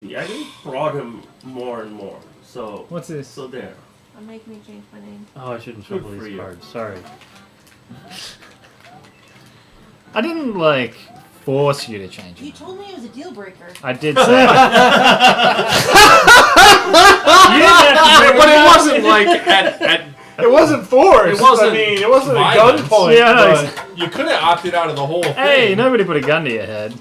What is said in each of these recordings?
I just prod him more and more. So what's this? So there. I'm making me change my name. Oh, I shouldn't shuffle these cards. Sorry. I didn't like force you to change You it. told me it was a deal breaker. I did say. You didn't have to But it wasn't like at It wasn't forced. It wasn't I mean, it wasn't violence. a gunpoint. Yeah, no, but you could have opted out of the whole thing. Hey, nobody put a gun to your head.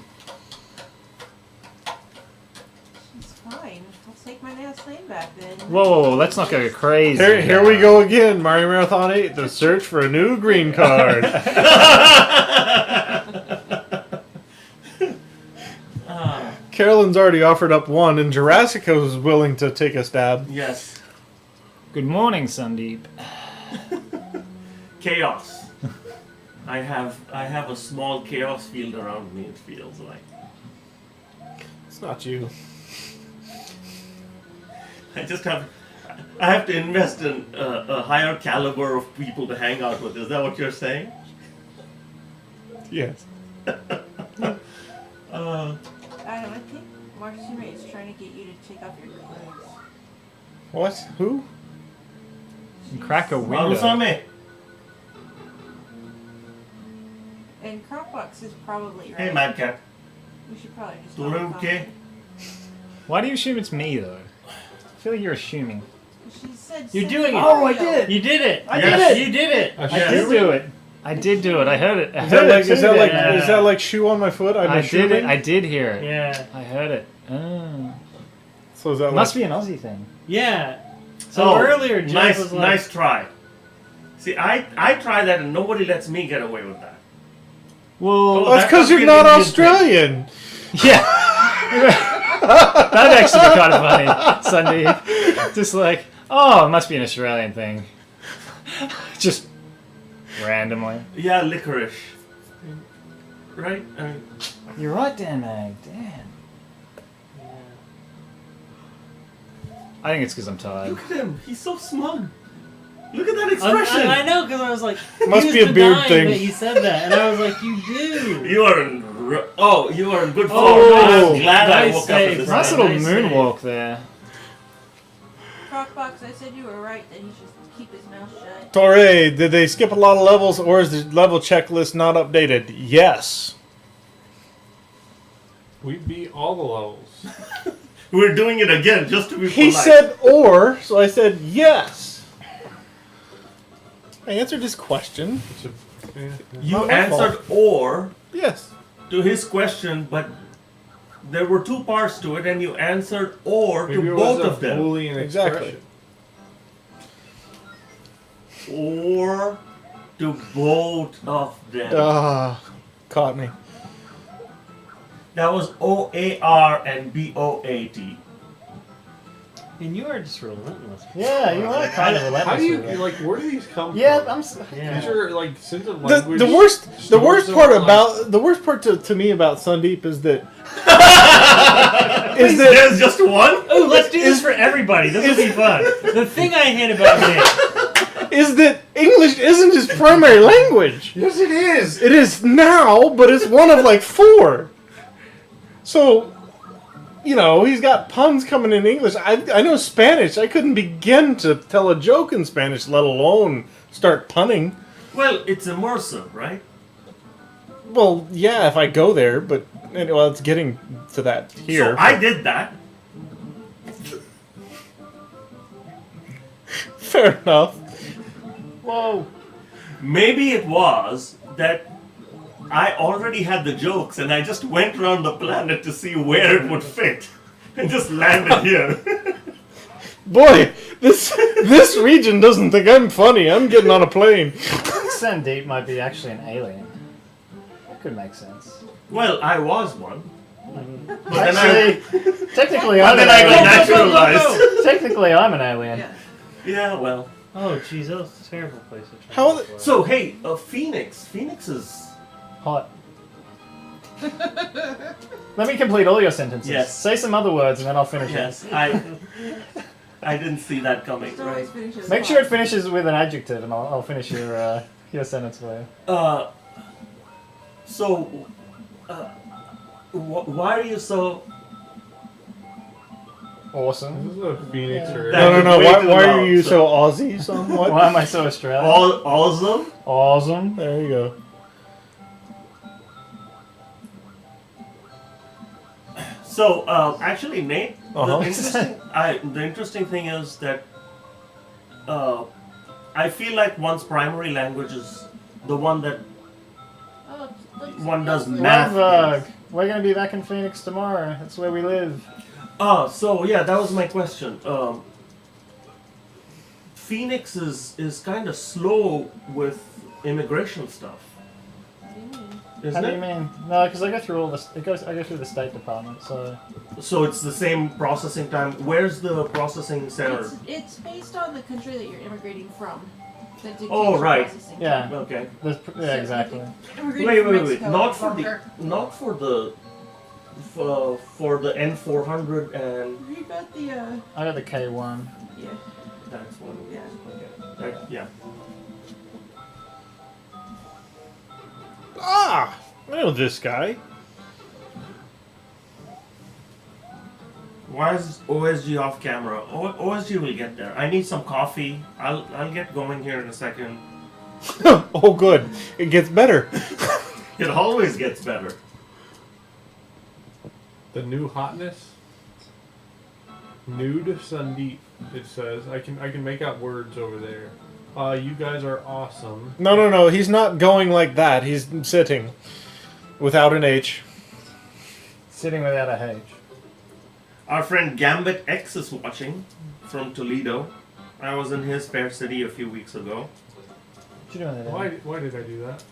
It's fine. I'll take my last name back then. Whoa, let's not go crazy. here we go again. Mario Marathon 8, the search for a new green card. Carolyn's already offered up one, and Jurassica was willing to take a stab. Yes. Good morning, Sandeep. Chaos. I have a small chaos field around me. It feels like. It's not you. I have to invest in a higher caliber of people to hang out with. Is that what you're saying? Yes. Adam, I think Mark's teammate is trying to get you to take off your clothes. What? Who? And crack a Vamos window. a me. And Cropbox is probably right. Hey, Madcap. We should probably just. Doing not okay? comment. Why do you assume it's me, though? I feel like you're assuming. She said. You're send doing it. Mario. Oh, I did. You did it. I Yes. did it. You did it. I I did do it. I did do it. I heard it. I Is heard that like it is too, that like Dan. is that like shoe on my foot? I'm I did assuming? it. I did hear it. Yeah. I heard it. Oh. So is that Must like be an Aussie thing. Yeah. So earlier, Jeff nice, was like, nice try. See, I try that and nobody lets me get away with that. Well, Oh, that's that because must you're be not an Indian thing. Australian. yeah. That'd actually be kind of funny, Sunday. Just like, oh, it must be an Australian thing. Just randomly. Yeah, licorice. Right? I mean, You're right, Dan Mag. Damn. I think it's because I'm tired. look at him. He's so smug. Look at that expression. I know, because I was like, Must he was be a beard denying thing. that he said that, and I was like, you do. You are in. You are in good form. Oh, I'm glad I nice woke up save, at this Nice time. little Nice moonwalk there. Cropbox, I said you were right that he should keep his mouth shut. Torre, did they skip a lot of levels, or is the level checklist not updated? Yes. We beat all the levels. We're doing it again just to be He polite. said or, so I said yes. I answered his question. you not my answered or Yes. to his question, but there were two parts to it, and you answered or Maybe to it both was a of them. Boolean Exactly. expression. Or to both of them. Caught me. That was OAR and BOAT. And you are just relentless. Yeah, you are kind of How do you relentless. like? Where do these come Yeah, from? I'm. These are like sense of The, language. the worst the worst stores part of, about the worst part to me about Sundeep is that There's just one? Oh, let's do this for everybody. This will be fun. The thing I hate about me. is that English isn't his primary language. Yes, it is. It is now, but it's one of like 4. So, you know, he's got puns coming in English. I know Spanish. I couldn't begin to tell a joke in Spanish, let alone start punning. Well, it's immersive, right? Well, yeah, if I go there, but well, it's getting to that here. So I did that. Fair enough. Whoa. Maybe it was that I already had the jokes and I just went around the planet to see where it would fit. And just landed here. Boy, this region doesn't think I'm funny. I'm getting on a plane. Sandeep might be actually an alien. That could make sense. Well, I was one. But then Actually, technically, but I'm then an I got alien. naturalized. Technically, I'm an alien. Yeah. Yeah, well. Oh, jeez, that was a terrible place to try. How- to So, hey, Phoenix. Phoenix is... Hot. Let me complete all your sentences. Yes. Say some other words and then I'll finish Yes, it. I didn't see that coming. It always Right. finishes Make sure it hot. finishes with an adjective and I'll finish your sentence for you. So, why are you so Awesome. This is a Phoenix or That- No. Way Why, too why are loud, you so- so Aussie? Somewhat. Why am I so Australian? Awesome. Awesome. There you go. So actually, Nate, Uh-huh. the interesting thing is that I feel like one's primary language is the one that Oh, like one does something math. Love, we're gonna be back in Phoenix tomorrow. That's where we live. So yeah, that was my question. Phoenix is kind of slow with immigration stuff, What do you mean? isn't How do it? you mean? No, because I go through all this. I go through the State Department. So So it's the same processing time. Where's the processing center? It's based on the country that you're immigrating from. That dictates Oh, your right. processing. yeah, Okay. yeah, exactly. Immigrating Wait, from wait. Mexico, Not for longer. for the N400 and You got the I got the K1. yeah. that's one. Yeah. Okay. Yeah. Ah, I know this guy. Why is OSG off camera? OSG will get there. I need some coffee. I'll get going here in a second. Oh, good. It gets better. It always gets better. the new hotness. Nude Sandeep. It says I can make out words over there. You guys are awesome. No. He's not going like that. He's sitting without an H. Sitting without a H. Our friend Gambit X is watching from Toledo. I was in his fair city a few weeks ago. What you doing there? Why did I do that?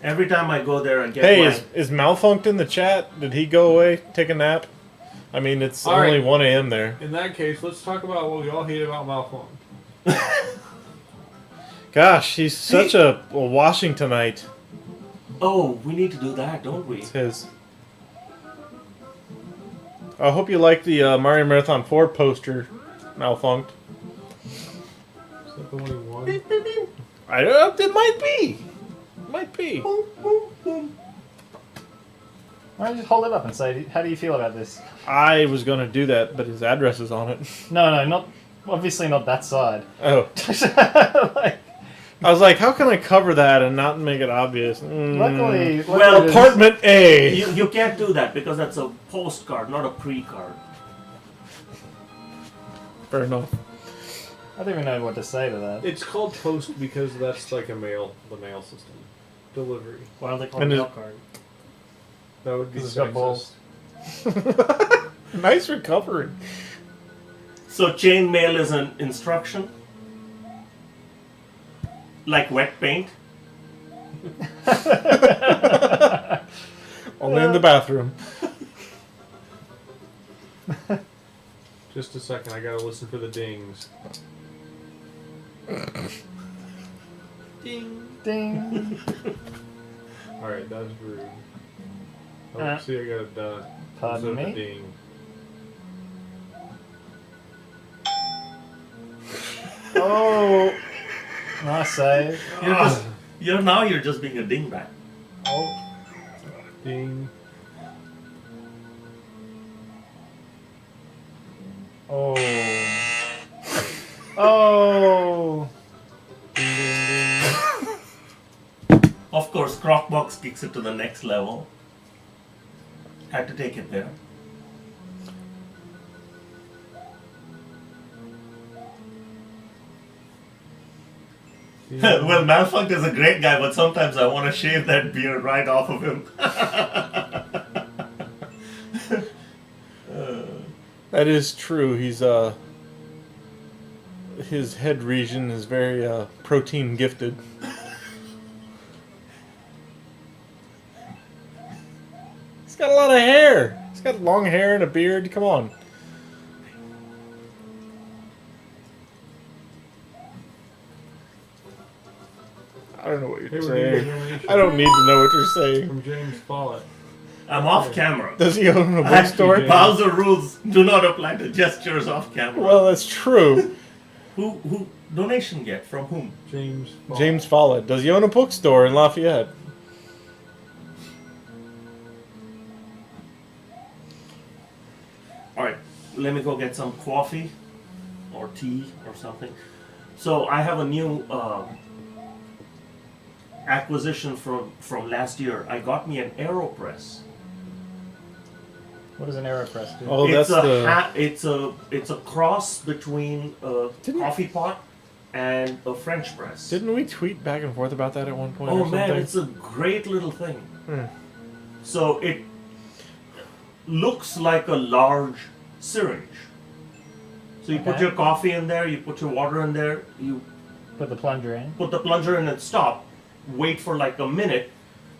Every time I go there, I get Hey, my... is Malfunct in the chat? Did he go away, take a nap? I mean, it's All only right. 1 a.m. there. In that case, let's talk about what we all hate about Malfunction. Gosh, he's such a Washingtonite. Oh, we need to do that, don't we? It's his. I hope you like the Mario Marathon 4 poster, Malfunct. Is that the one he won? I don't know. It might be. Might be. Why don't you just hold it up and say, how do you feel about this? I was going to do that, but his address is on it. No, not obviously not that side. Oh. Like, I was like, how can I cover that and not make it obvious? luckily, Well, it is- Apartment A. You can't do that because that's a postcard, not a pre-card. Fair enough. I don't even know what to say to that. It's called post because that's like the mail system. Delivery. Why don't they call And it is- mail card? That would be 'Cause it's got balls. sexist. Nice recovery. So chain mail is an instruction? Like wet paint? Only in the bathroom. Just a second, I gotta listen for the dings. Ding. Ding. Alright, that's rude. Oh, Uh, see, I got it done. Pardon Instead of a me? ding. Oh, nice save. You're just being a dingbat. Oh, Ding. oh, oh. Ding, ding, ding. Of course, Crocbox kicks it to the next level. Had to take it there. Well, Malfunct is a great guy, but sometimes I want to shave that beard right off of him. That is true. He's his head region is very protein gifted. He's got a lot of hair. He's got long hair and a beard. Come on. I don't know what Hey, you're we're doing saying. a donation I don't need to know what you're saying. from James Follett. I'm off camera. Does he own a Actually, bookstore? James. Bowser rules do not apply to gestures off camera. Well, that's true. Who donation get from whom? James Follett. James Follett. Does he own a bookstore in Lafayette? All right. let me go get some coffee or tea or something. So I have a new acquisition from last year. I got me an AeroPress. What does an AeroPress do? Oh, It's that's it's a cross between a coffee pot and a French press. Didn't we tweet back and forth about that at one point? Oh or something? man, it's a great little thing. Hmm. So it looks like a large syringe. So you put Okay. your coffee in there, you put your water in there, you Put the plunger in. put the plunger in and stop, wait for like a minute,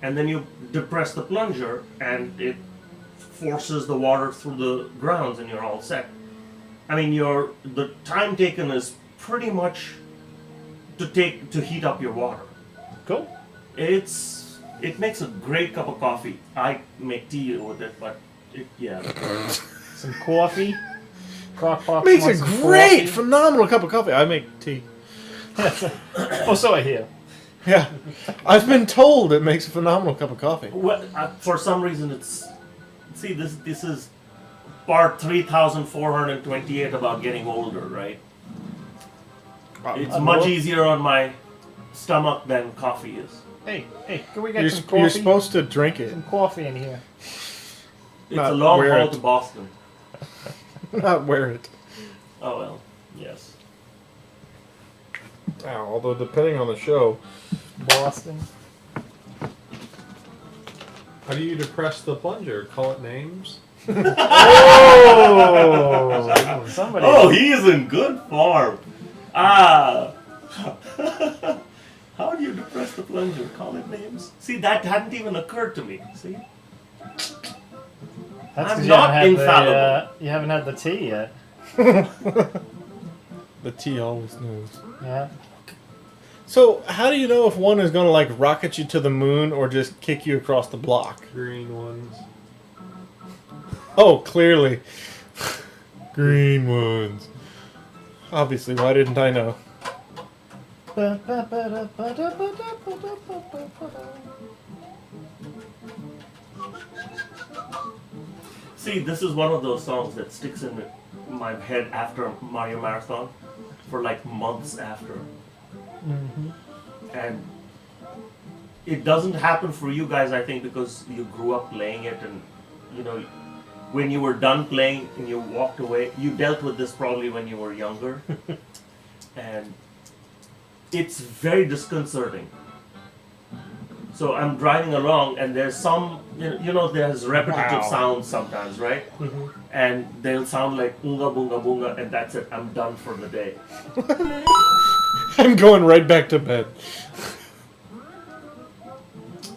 and then you depress the plunger and it forces the water through the grounds and you're all set. I mean, the time taken is pretty much to heat up your water. Cool. It makes a great cup of coffee. I make tea with it, but yeah. Some coffee. Crockpot Makes a wants some great, coffee. phenomenal cup of coffee. I make tea. Oh, so I hear. Yeah, I've been told it makes a phenomenal cup of coffee. Well, for some reason, this is part 3,428 about getting older, right? It's much easier on my stomach than coffee is. Hey, can we get You're, some coffee? you're supposed to drink it, Some coffee in here. It's Not a long wear haul it. to Boston. not wear it. Oh well, yes. Although depending on the show, Boston. How do you depress the plunger? Call it names? Oh, somebody. Oh, he is in good form. Ah. How do you depress the plunger? Call it names. See, that hadn't even occurred to me. See. That's 'cause I'm you not haven't had infallible. you haven't had the tea yet. the tea always knows. Yeah. So, how do you know if one is going to like rocket you to the moon or just kick you across the block? Green ones. Oh, clearly. Green ones. Obviously, why didn't I know? See, this is one of those songs that sticks in my head after Mario Marathon for like months after. And it doesn't happen for you guys, I think, because you grew up playing it, and you know, when you were done playing and you walked away, you dealt with this probably when you were younger, and it's very disconcerting. So I'm driving along, and there's some, there's repetitive Wow. sounds sometimes, right? And they'll sound like unga bunga bunga, and that's it. I'm done for the day. I'm going right back to bed.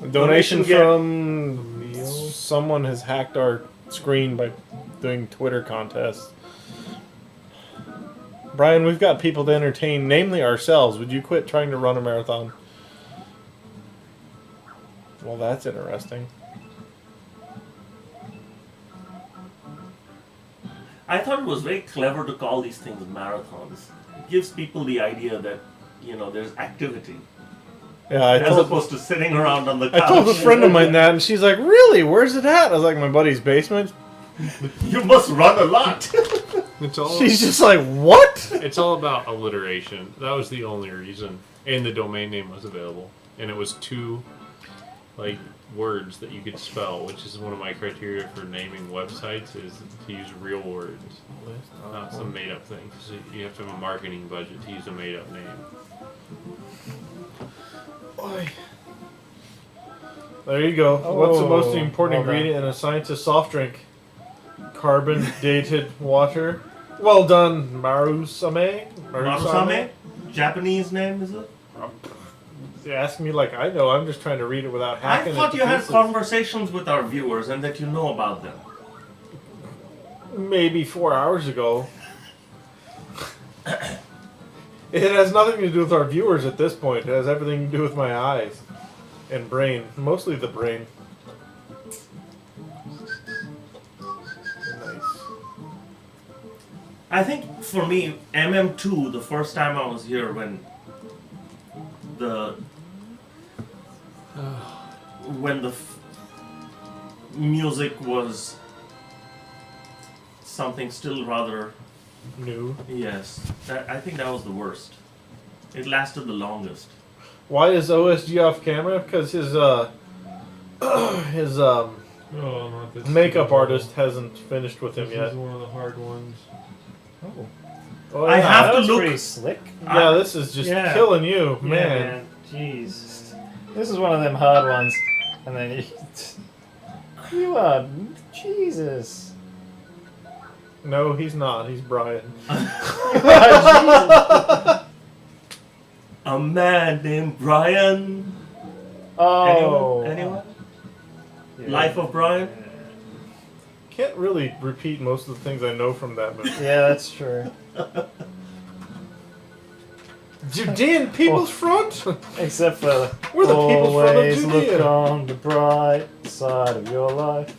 A donation Donation get- from someone has hacked our screen by doing Twitter contests. Brian, we've got people to entertain, namely ourselves. Would you quit trying to run a marathon? Well, that's interesting. I thought it was very clever to call these things marathons. It gives people the idea that, there's activity. Yeah, I As told, opposed to sitting around on the I couch. told a friend of mine that, and she's like, "Really? Where's it at?" I was like, "My buddy's basement." You must run a lot. It's all She's just like, "What?" it's all about alliteration. That was the only reason. And the domain name was available. And it was 2 words that you could spell, which is one of my criteria for naming websites, is to use real words. Not some made up thing. 'Cause you have to have a marketing budget to use a made up name. There you go. What's the most Oh, important well done. ingredient in a scientist soft drink? Carbon dated water. Well done, Marusame. Marusame? Japanese name, is it? You ask me like I know. I'm just trying to read it without hacking I thought it to you had pieces. conversations with our viewers and that you know about them. Maybe 4 hours ago. It has nothing to do with our viewers at this point. It has everything to do with my eyes and brain. Mostly the brain. Nice. I think for me, MM2, the first time I was here when the music was something still rather. New. Yes, I think that was the worst. It lasted the longest. Why is OSG off camera? Because his his Oh, not this makeup one. artist hasn't finished with him This yet. is one of the hard ones. Oh, Oh, I yeah. have that to was look- pretty slick. Yeah, this is just Yeah. killing you, Yeah, man. Jeez. This is one of them hard ones. And then you. You are. Jesus. No, he's not. He's Brian. A man named Brian. Oh. Anyone? Yeah. Life of Brian. Can't really repeat most of the things I know from that movie. Yeah, that's true. Judean People's Front? Except for We're the People's Front of always look Judea. on the bright side of your life.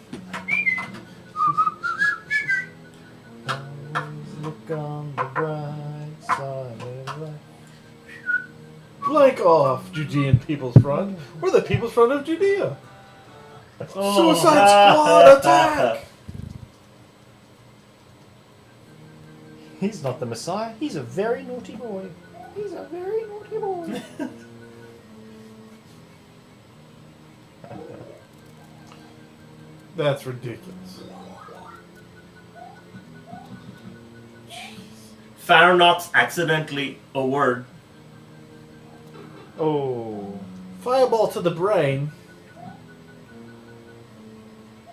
Always look on the bright side of your life. Blank off, Judean People's Front. We're the People's Front of Judea. Suicide Squad attack! He's not the Messiah. He's a very naughty boy. He's a very naughty boy. That's ridiculous. Farnox accidentally a word. Oh. Fireball to the brain. I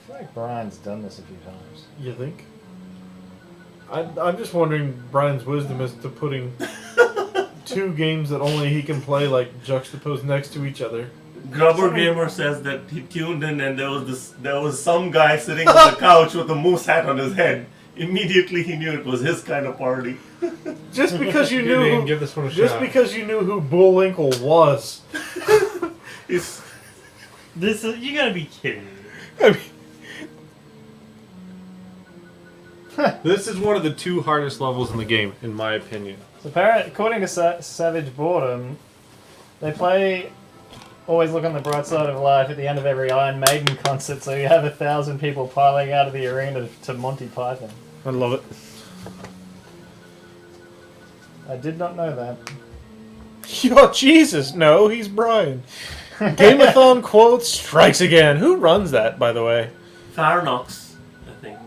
feel like Brian's done this a few times. You think? I'm just wondering Brian's wisdom as to putting two games that only he can play like juxtaposed next to each other. Grubber Gamer says that he tuned in and there was some guy sitting on the couch with a moose hat on his head. Immediately he knew it was his kind of party. Just because you Good name, knew, give this one a just shot. because you knew who Bullwinkle was. It's, This is, you gotta be kidding me. I mean, This is one of the two hardest levels in the game, in my opinion. So according to Savage Boredom, they play Always Look on the Bright Side of Life at the end of every Iron Maiden concert, so you have 1,000 people piling out of the arena to Monty Python. I love it. I did not know that. Oh, Jesus, no, he's Brian. Gameathon quote strikes again. Who runs that, by the way? Farnox, I think.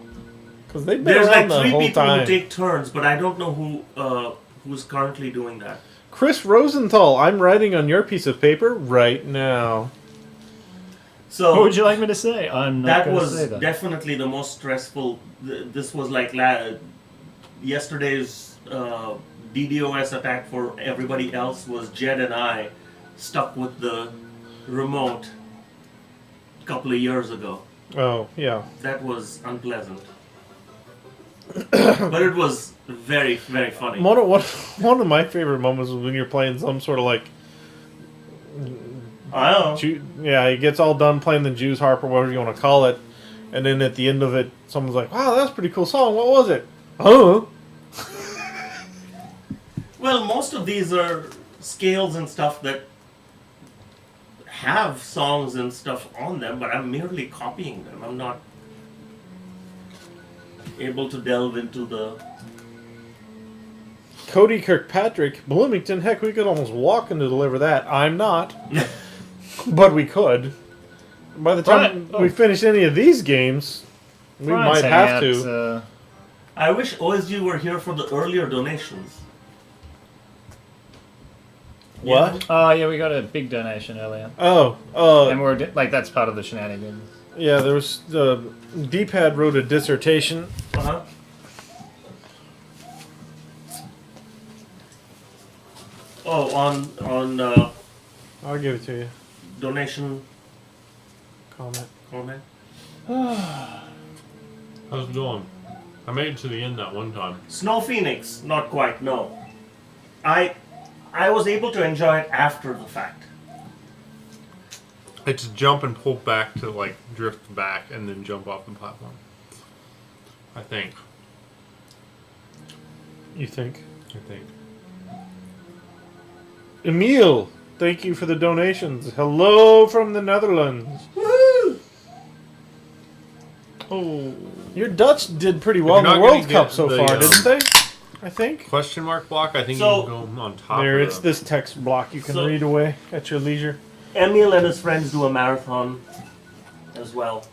Because they've been There's around like the three whole people time. who take turns, but I don't know who's currently doing that. Chris Rosenthal, I'm writing on your piece of paper right now. So What would you like me to say? I'm not that going to was say that. definitely the most stressful. This was like yesterday's DDoS attack for everybody else was Jed and I stuck with the remote a couple of years ago. Oh, yeah. That was unpleasant. But it was very, very funny. One of my favorite moments was when you're playing some sort of like... I don't know. Yeah, he gets all done playing the Jews harp or whatever you want to call it. And then at the end of it, someone's like, wow, that's a pretty cool song. What was it? Huh? Well, most of these are scales and stuff that have songs and stuff on them, but I'm merely copying them. I'm not able to delve into the... Cody Kirkpatrick, Bloomington. Heck, we could almost walk in to deliver that. I'm not. But we could. By the time Right. we finish any of these games, we Brian's might hanging have out, to. I wish OSG were here for the earlier donations. What? Oh, yeah, we got a big donation earlier. Oh, And we're, like, that's part of the shenanigans. yeah, there was... D-Pad wrote a dissertation. Uh-huh. Oh, on I'll give it to you. donation Comment. comment. How's it going? I made it to the end that one time. Snow Phoenix, not quite. No, I was able to enjoy it after the fact. It's jump and pull back to like drift back and then jump off the platform. I think. You think? I think. Emil, thank you for the donations. Hello from the Netherlands. Woohoo! Oh, your Dutch did pretty well in you're the not World gonna Cup get so the, far, didn't they? I think. Question mark block. I think So- you can go on top. There, of it's them. this text block you can So- read away at your leisure. Emil and his friends do a marathon as well,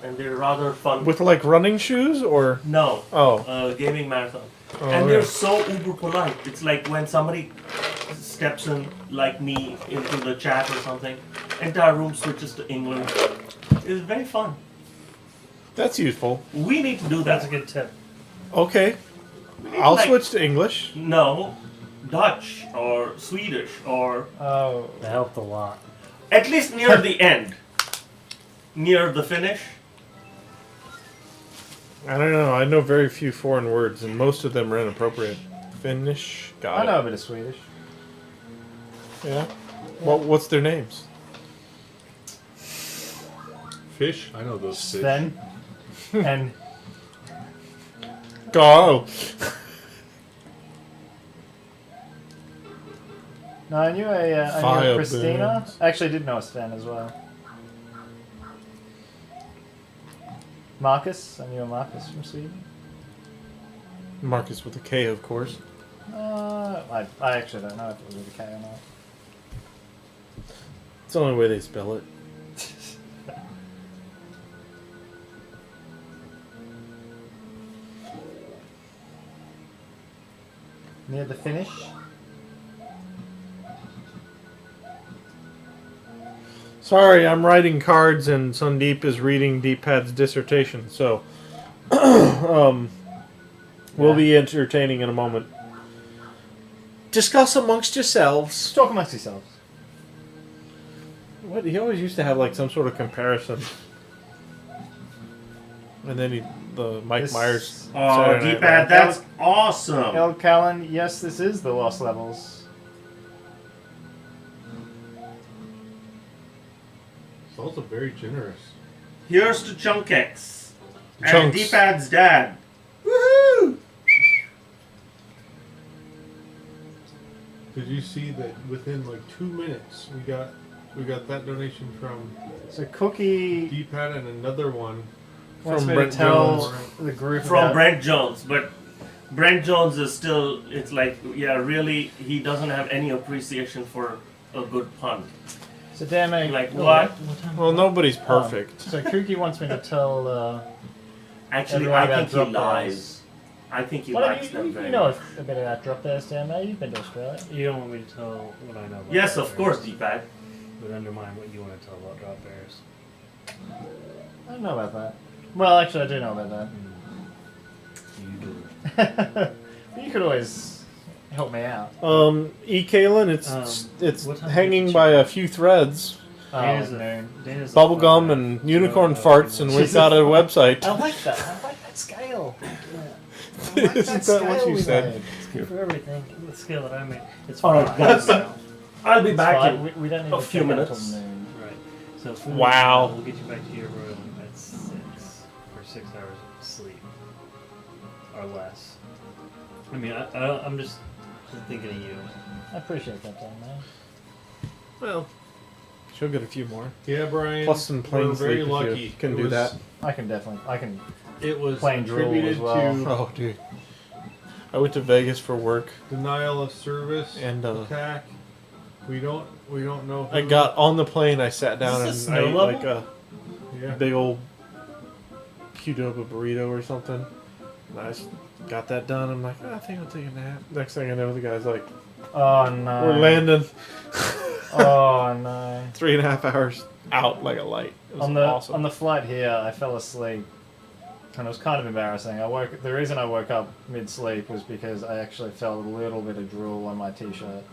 and they're rather fun. With like running shoes or no, oh, gaming marathon. oh And okay. they're so uber polite. It's like when somebody steps in, like me, into the chat or something, entire room switches to English. It's very fun. That's useful. We need to do That's that. a good tip. Okay, We need I'll like- switch to English. No, Dutch or Swedish or Oh, That helped a lot. at least near the end, near the finish. I don't know. I know very few foreign words, and most of them are inappropriate. Finnish. Got I it. know a bit of Swedish. Yeah. What's their names? Fish. I know those fish. Sven and Go. no, I knew a Fire Christina. burns. I actually did know a Sven as well. Marcus, I knew a Marcus from Sweden. Marcus with a K, of course. I actually don't know if it was with a K or not. It's the only way they spell it. Near the finish. Sorry, I'm writing cards, and Sandeep is reading Deepad's dissertation. So, we'll be entertaining in a moment. Discuss amongst yourselves. Talk amongst yourselves. What he always used to have like some sort of comparison, and then the Mike This- Myers. Oh, Saturday Night D-pad, Live. that's awesome. El Callan, yes, this is the Lost Levels. It's also very generous. Here's to Chunkex and Chunks. D-pad's dad. Woohoo! Did you see that within like 2 minutes we got that donation from So Cookie D-pad and another one wants From me Brent to tell Jones. the group From about Brent Jones, but Brent Jones is still, it's like, yeah, really, he doesn't have any appreciation for a good pun. So damn it. Like, what? Well, nobody's perfect. So Cookie wants me to tell Actually, everyone I about think he drop lies. bears. I think he Well, likes them you very know much. a bit about drop bears, damn it. You've been to Australia. You don't want me to tell what I know about Yes, drop of course, bears. D-pad. Would undermine what you want to tell about drop bears. I don't know about that. Well, actually, I do know about You do. that. You could always help me out. E. Kalen, it's what time hanging did you by check? a few threads. Dana's noon. Dana's Bubblegum and unicorn farts, and we've got a website. I like that. I like that scale. Isn't that what you said? For everything, the scale that I made, it's All right, fine. guys. now. I'll be It's back fine. in We don't need a to few check out minutes. till noon. Right. So for Wow. We'll get you back to your room at 6 for 6 hours of sleep or less. I mean, I'm just thinking of you. I appreciate that, Dan, man. Well, she'll get a few more. Yeah, Brian. Plus some plain we're very sleep if you lucky. can It do was- that. I can definitely. I can. It was Plain drool attributed as well. to Oh, dude. I went to Vegas for work, denial of service and attack. We don't know. I who. got on the plane. I sat down Is this and a I snow ate level? like a Yeah. big old Qdoba burrito or something. And I got that done. I'm like, I think I'll take a nap. Next thing I know, the guy's like, Oh no. we're landing. Oh no. 3.5 hours out like a light. It was On the awesome. flight here, I fell asleep, and it was kind of embarrassing. The reason I woke up mid-sleep was because I actually felt a little bit of drool on my t-shirt.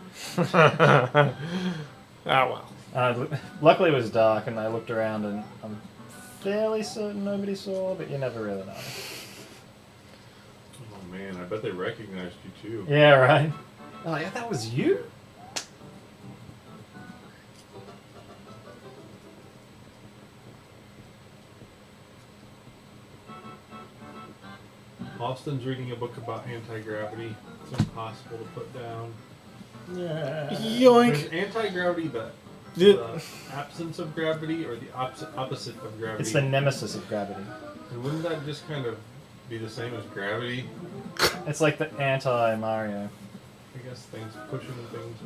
Ah, well. Luckily, it was dark, and I looked around, and I'm fairly certain nobody saw, but you never really know. Oh man, I bet they recognized you too. Yeah, right. Oh yeah, that was you. Austin's reading a book about anti-gravity. It's impossible to put down. Yeah. Yoink. Is anti-gravity the Did- absence of gravity or the opposite of gravity? It's the nemesis of gravity. And wouldn't that just kind of be the same as gravity? It's like the anti-Mario. I guess things pushing things.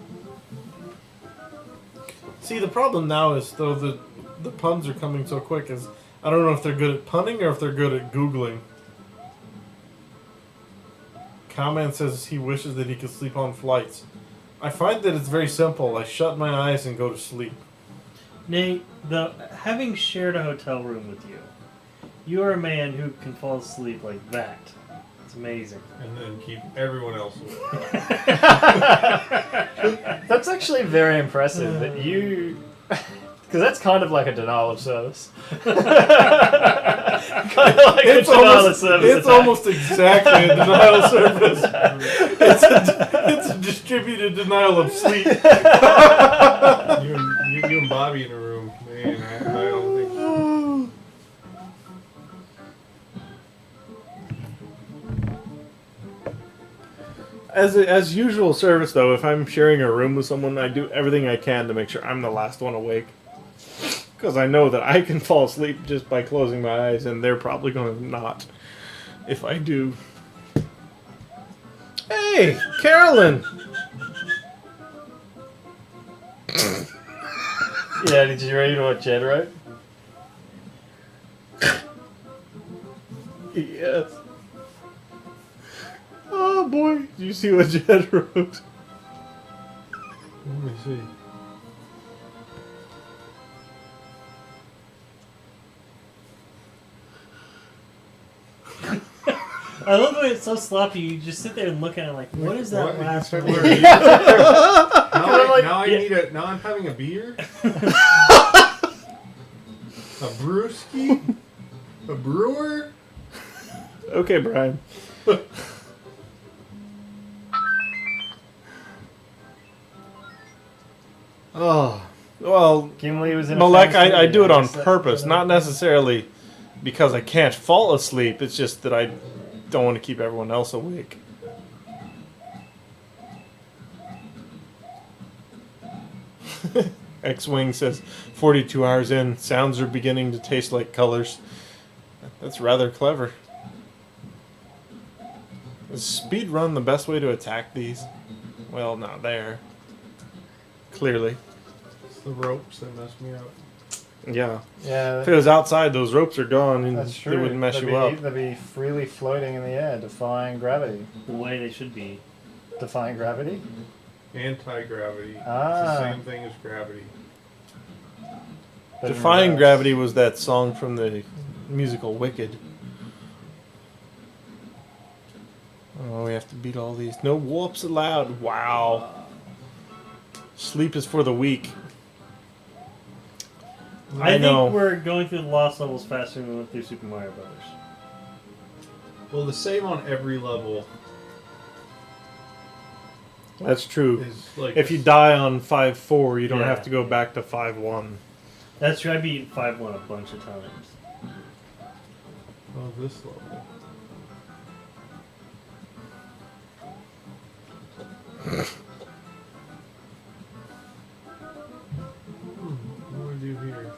See, the problem now is though the puns are coming so quick. Is I don't know if they're good at punning or if they're good at googling. Cowman says he wishes that he could sleep on flights. I find that it's very simple. I shut my eyes and go to sleep. Nate, having shared a hotel room with you, you are a man who can fall asleep like that. It's amazing. And then keep everyone else awake. That's actually very impressive that you... Because that's kind of like a denial of service. Kind of like a denial of service It's attack. almost exactly a denial of service. It's a distributed denial of sleep. you and Bobby in a room, man. I don't think. As usual service though, if I'm sharing a room with someone, I do everything I can to make sure I'm the last one awake. Because I know that I can fall asleep just by closing my eyes, and they're probably going to not if I do. Hey, Carolyn! Yeah, did you read what Jed wrote? Yes. Oh boy, did you see what Jed wrote? Let me see. I love when it's so sloppy. You just sit there and look at it like, what is that last word? Now I'm having a beer? A brewski? A brewer? Okay, Brian. Oh, well, Gimli was in Malek, a famous I movie, do it on guess that- purpose, not necessarily because I can't fall asleep. It's just that I don't want to keep everyone else awake. X-Wing says, 42 hours in, sounds are beginning to taste like colors. That's rather clever. Is speed run the best way to attack these? Well, not there. Clearly. It's the ropes that mess me up. Yeah. Yeah, If it was outside, those ropes are gone and that's true. they wouldn't mess they'd you up. They'd be freely floating in the air, defying gravity. The way they should be. Defying gravity? Anti-gravity. Ah. It's the same thing as gravity. But in Defying reverse. Gravity was that song from the musical Wicked. Oh, we have to beat all these. No whoops allowed. Wow. Sleep is for the weak. I know. think we're going through the lost levels faster than we went through Super Mario Brothers. Well, the same on every level. That's true. Like If you die on 5-4, you don't Yeah. have to go back to 5-1. That's true. I beat 5-1 a bunch of times. oh, this level. What do we do here?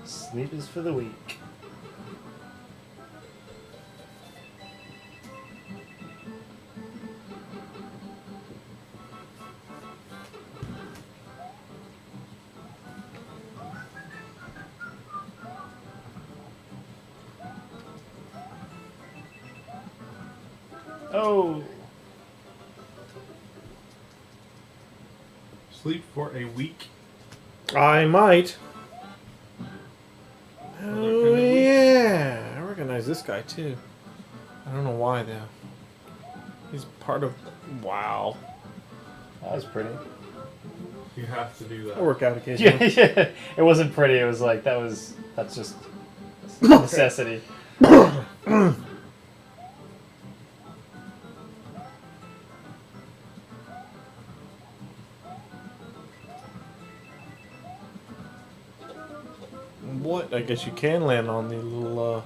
Sleep is for the weak. Oh, Sleep for a week. I might. Other Oh, kind of weak. yeah. I recognize this guy, too. I don't know why, though. He's part of... Wow. that was pretty. You have to do that. I work out occasionally. Yeah, it wasn't pretty. It was like that's just necessity. What? I guess you can land on the little